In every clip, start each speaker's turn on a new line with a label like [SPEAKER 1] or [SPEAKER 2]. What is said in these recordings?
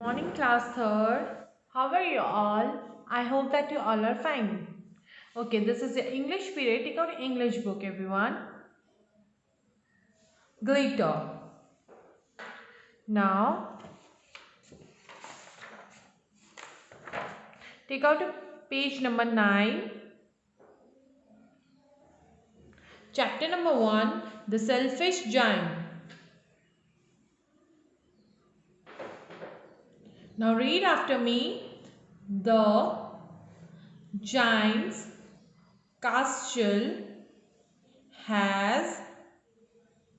[SPEAKER 1] Morning, class third. How are you all? I hope that you all are fine. Okay, this is the English period. Take out English book, everyone. Glitter. Now, take out page number 9. Chapter number 1. The Selfish Giant. Now read after me. The giant's castle has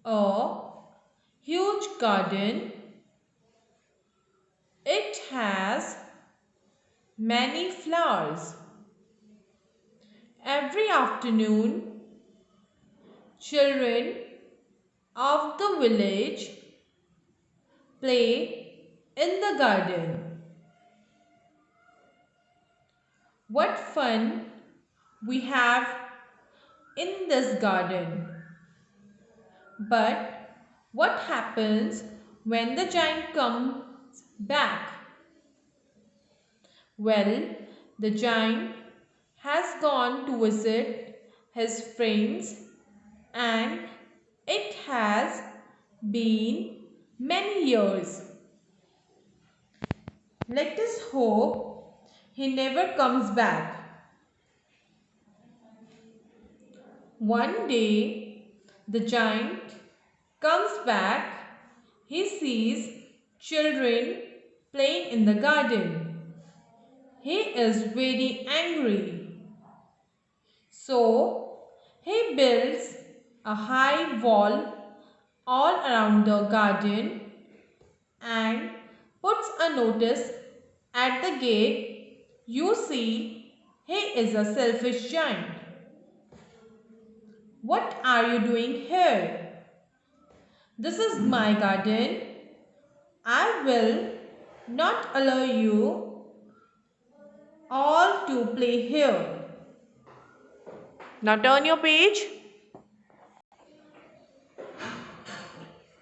[SPEAKER 1] a huge garden. It has many flowers. Every afternoon, children of the village play in the garden. What fun we have in this garden! But what happens when the giant comes back? Well, the giant has gone to visit his friends and it has been many years. Let us hope he never comes back. One day, the giant comes back. He sees children playing in the garden. He is very angry. So, he builds a high wall all around the garden and puts a notice at the gate. You see, he is a selfish giant. What are you doing here? This is my garden. I will not allow you all to play here. Now turn your page.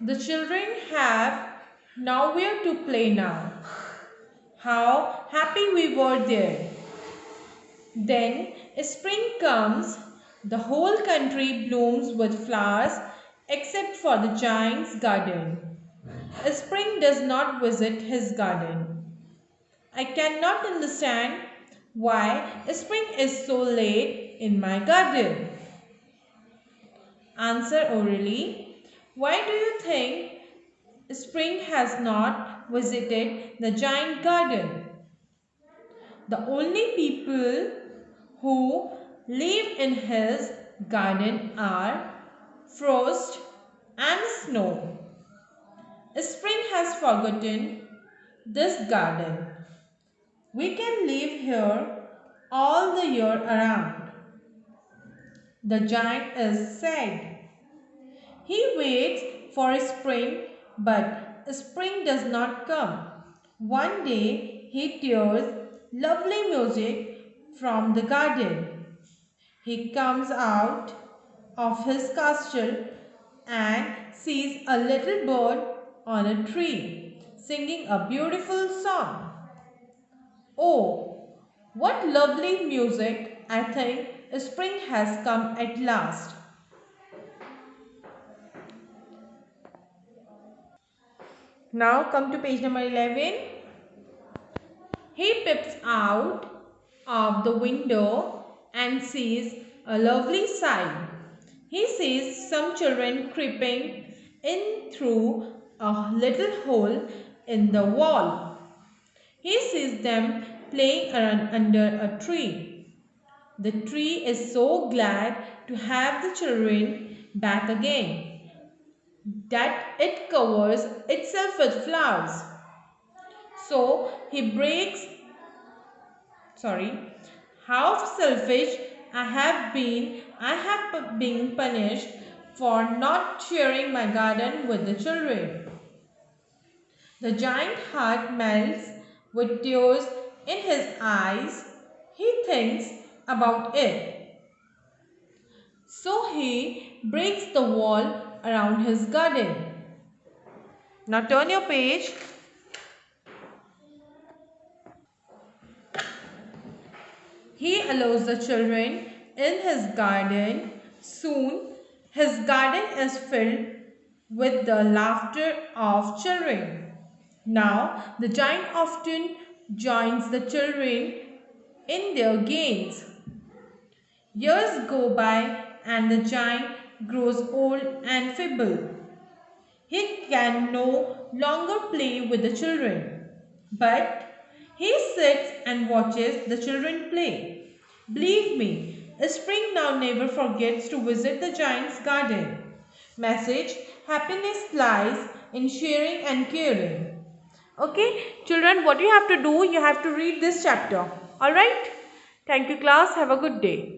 [SPEAKER 1] The children have nowhere to play now. How happy we were there. Then spring comes. The whole country blooms with flowers except for the giant's garden. Spring does not visit his garden. I cannot understand why spring is so late in my garden. Answer orally. Why do you think spring has not visited the giant garden? The only people who live in his garden are frost and snow. Spring has forgotten this garden. We can live here all the year around. The giant is sad. He waits for spring, but spring does not come. One day he hears lovely music from the garden. He comes out of his castle and sees a little bird on a tree singing a beautiful song. Oh, what lovely music! I think spring has come at last. Now come to page number 11. He peeps out of the window and sees a lovely sight. He sees some children creeping in through a little hole in the wall. He sees them playing around under a tree. The tree is so glad to have the children back again that it covers itself with flowers. So he breaks, how selfish I have been punished for not sharing my garden with the children. The giant heart melts with tears in his eyes. He thinks about it. So he breaks the wall around his garden. Now turn your page. He allows the children in his garden. Soon, his garden is filled with the laughter of children. Now, the giant often joins the children in their games. Years go by and the giant grows old and feeble. He can no longer play with the children, but he sits and watches the children play. Believe me, spring now never forgets to visit the giant's garden. Message: happiness lies in sharing and caring. Okay, children, what you have to do, you have to read this chapter. Alright? Thank you, class. Have a good day.